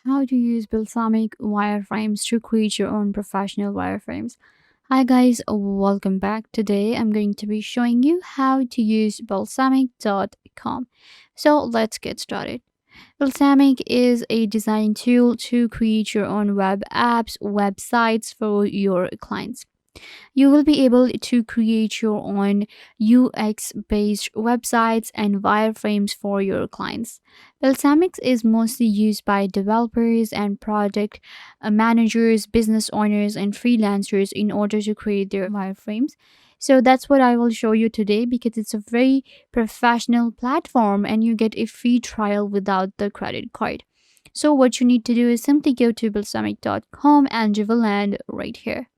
How to use Balsamiq Wireframes to create your own professional wireframes. Hi guys, welcome back. Today I'm going to be showing you how to use balsamiq.com. So let's get started. Balsamiq is a design tool to create your own web apps, websites for your clients. You will be able to create your own UX based websites and wireframes for your clients. Balsamiq is mostly used by developers and project managers, business owners, and freelancers in order to create their wireframes. So that's what I will show you today because it's a very professional platform and you get a free trial without the credit card. So what you need to do is simply go to balsamiq.com and you will land right here.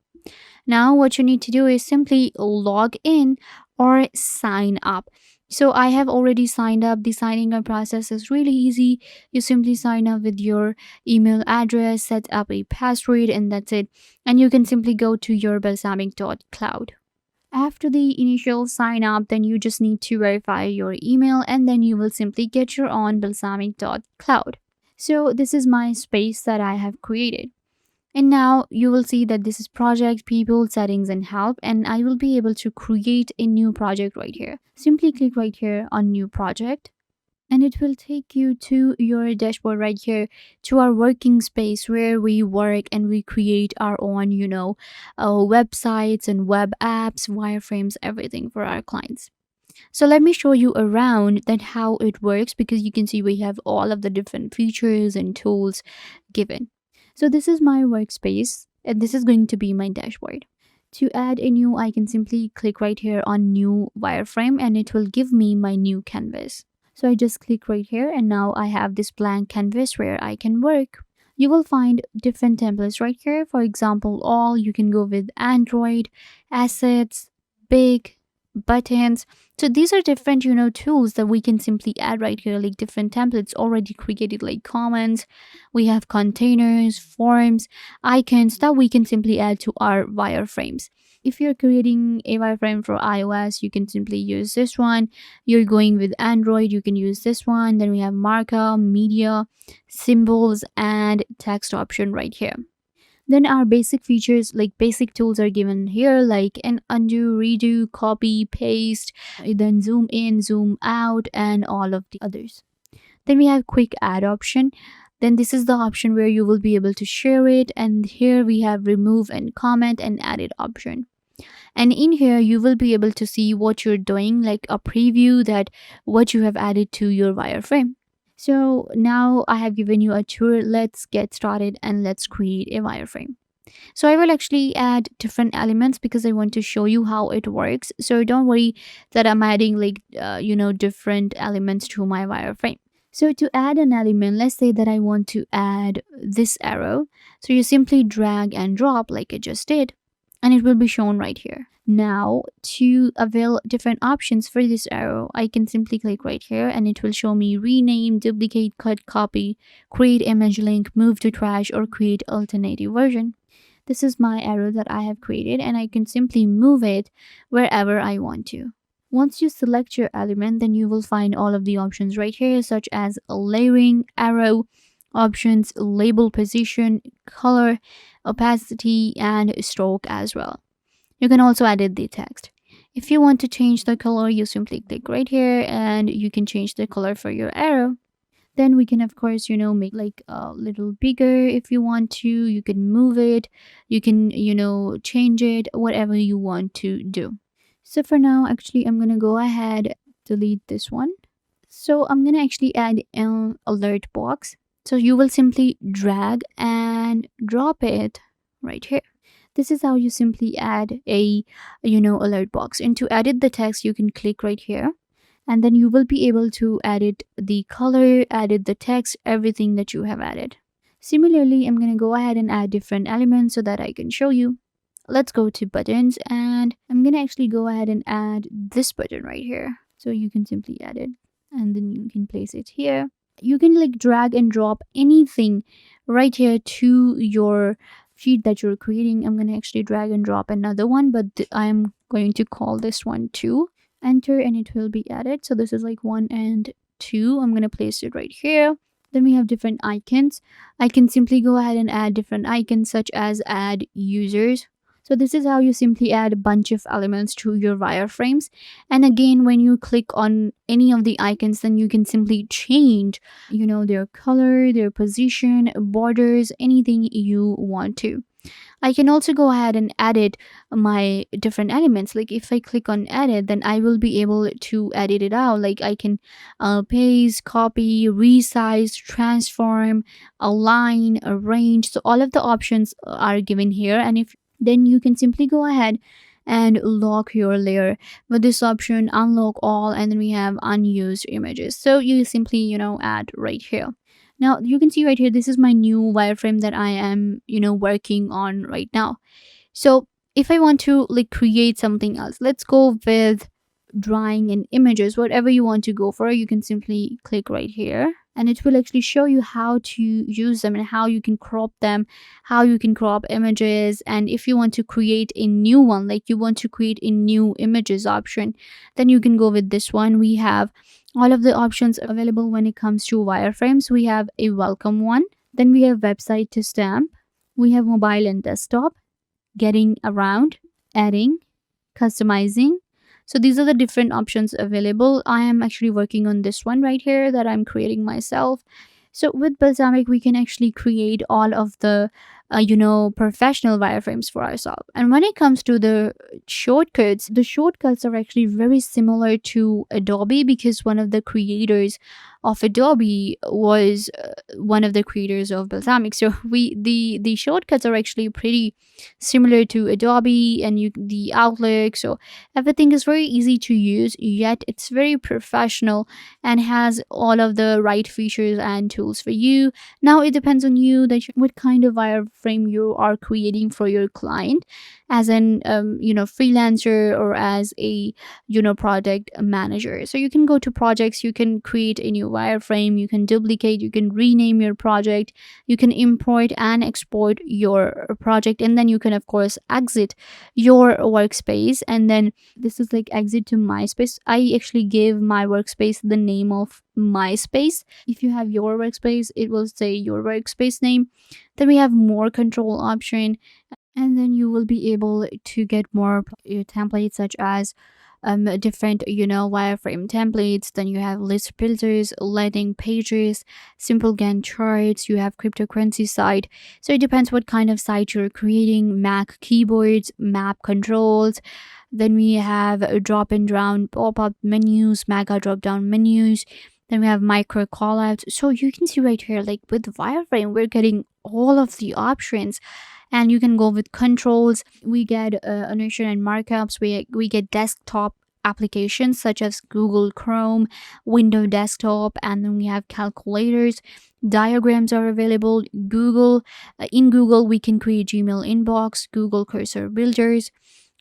Now, what you need to do is simply log in or sign up. So, I have already signed up. The signing up process is really easy. You simply sign up with your email address, set up a password, and that's it. And you can simply go to your balsamiq.cloud. After the initial sign up, then you just need to verify your email and then you will simply get your own balsamiq.cloud. So, this is my space that I have created. And now you will see that this is project, people, settings, and help. And I will be able to create a new project right here. Simply click right here on new project. And it will take you to your dashboard right here to our working space where we work and we create our own, websites and web apps, wireframes, everything for our clients. So let me show you around that how it works because you can see we have all of the different features and tools given. So this is my workspace and this is going to be my dashboard. To add a new, I can simply click right here on new wireframe and it will give me my new canvas. So I just click right here and now I have this blank canvas where I can work. You will find different templates right here. For example, all you can go with Android, assets, big, buttons. So these are different tools that we can simply add right here, like different templates already created, like comments. We have containers, forms, icons that we can simply add to our wireframes. If you're creating a wireframe for iOS, you can simply use this one. You're going with Android, you can use this one. Then we have markup, media, symbols, and text option right here. Then our basic features, like basic tools, are given here, like an undo, redo, copy, paste, then zoom in, zoom out, and all of the others. Then we have quick add option. Then this is the option where you will be able to share it. And here we have remove and comment and added option. And in here you will be able to see what you're doing, like a preview that what you have added to your wireframe. So now I have given you a tour. Let's get started and let's create a wireframe. So I will actually add different elements because I want to show you how it works. So don't worry that I'm adding different elements to my wireframe. So to add an element, let's say that I want to add this arrow. So you simply drag and drop like I just did and it will be shown right here. Now, to avail different options for this arrow, I can simply click right here and it will show me rename, duplicate, cut, copy, create image link, move to trash, or create alternative version. This is my arrow that I have created and I can simply move it wherever I want to. Once you select your element, then you will find all of the options right here, such as layering, arrow, options, label position, color, opacity, and stroke as well. You can also edit the text. If you want to change the color, you simply click right here and you can change the color for your arrow. Then we can, of course, make like a little bigger if you want to. You can move it. You can, change it, whatever you want to do. So for now, actually, I'm going to go ahead, delete this one. So I'm going to actually add an alert box. So you will simply drag and drop it right here. This is how you simply add a alert box. And to edit the text, you can click right here and then you will be able to edit the color, edit the text, everything that you have added. Similarly, I'm going to go ahead and add different elements so that I can show you. Let's go to buttons and I'm going to actually go ahead and add this button right here. So you can simply add it and then you can place it here. You can like drag and drop anything right here to your sheet that you're creating. I'm going to actually drag and drop another one, but I'm going to call this one 2. Enter and it will be added. So this is like 1 and 2. I'm going to place it right here. Then we have different icons. I can simply go ahead and add different icons such as add users. So this is how you simply add a bunch of elements to your wireframes. And again, when you click on any of the icons, then you can simply change, their color, their position, borders, anything you want to. I can also go ahead and edit my different elements. Like if I click on edit, then I will be able to edit it out. Like I can paste, copy, resize, transform, align, arrange. So all of the options are given here. And if then you can simply go ahead and lock your layer with this option, unlock all, and then we have unused images. So you simply, add right here. Now you can see right here, this is my new wireframe that I am, working on right now. So if I want to like create something else, let's go with drawing and images, whatever you want to go for, you can simply click right here and it will actually show you how to use them and how you can crop them, how you can crop images. And if you want to create a new one, like you want to create a new images option, then you can go with this one. We have all of the options available when it comes to wireframes. We have a welcome one, then we have website to stamp, we have mobile and desktop, getting around, adding, customizing. So these are the different options available. I am actually working on this one right here that I'm creating myself. So with Balsamiq, we can actually create all of the, professional wireframes for ourselves. And when it comes to the shortcuts are actually very similar to Adobe because one of the creators of Adobe was one of the creators of Balsamiq. So the shortcuts are actually pretty similar to Adobe and the Outlook. So everything is very easy to use, yet it's very professional and has all of the right features and tools for you. Now it depends on you that what kind of wireframe you are creating for your client, as an freelancer or as a project manager. So you can go to projects, you can create a new wireframe, you can duplicate, you can rename your project, you can import and export your project, and then you can of course exit your workspace. And then this is like exit to MySpace. I actually gave my workspace the name of MySpace. If you have your workspace, it will say your workspace name. Then we have more control option, and then you will be able to get more templates such as different wireframe templates. Then you have list filters, landing pages, simple Gantt charts, you have cryptocurrency site. So it depends what kind of site you're creating. Mac keyboards, map controls. Then we have a drop and down pop-up menus, mega drop down menus. Then we have micro callouts. So you can see right here, like with wireframe, we're getting all of the options. And you can go with controls. We get annotation and markups. We get desktop applications such as Google Chrome, Windows Desktop, and then we have calculators. Diagrams are available. In Google we can create Gmail inbox, Google cursor builders,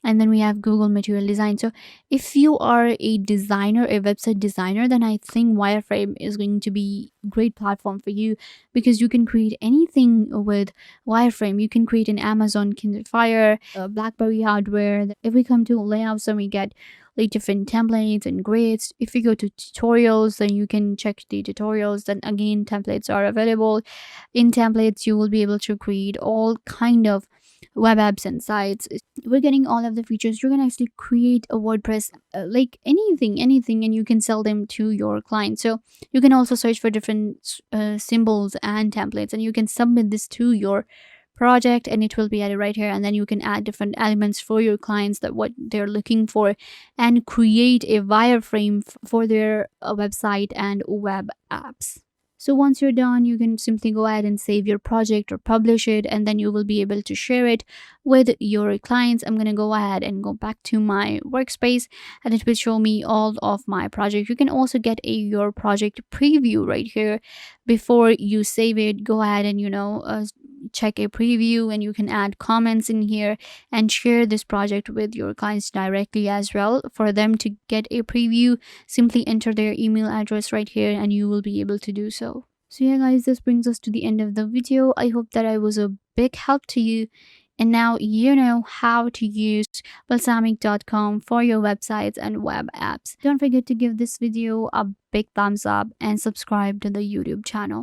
and then we have Google material design. So if you are a designer, a website designer, then I think wireframe is going to be great platform for you because you can create anything with wireframe. You can create an Amazon Kindle Fire, BlackBerry hardware. If we come to layouts, then we get like different templates and grids. If you go to tutorials, then you can check the tutorials. Then again, templates are available. In templates, you will be able to create all kind of web apps and sites. We're getting all of the features. You can actually create a WordPress, like anything, and you can sell them to your clients. So you can also search for different symbols and templates, and you can submit this to your project and it will be added right here. And then you can add different elements for your clients that what they're looking for and create a wireframe for their website and web apps. So once you're done, you can simply go ahead and save your project or publish it, and then you will be able to share it with your clients. I'm going to go ahead and go back to my workspace and it will show me all of my project. You can also get your project preview right here before you save it. Go ahead and check a preview, and you can add comments in here and share this project with your clients directly as well. For them to get a preview, simply enter their email address right here and you will be able to do so. So yeah guys, this brings us to the end of the video. I hope that I was a big help to you, and now you know how to use balsamiq.com for your websites and web apps. Don't forget to give this video a big thumbs up and subscribe to the YouTube channel.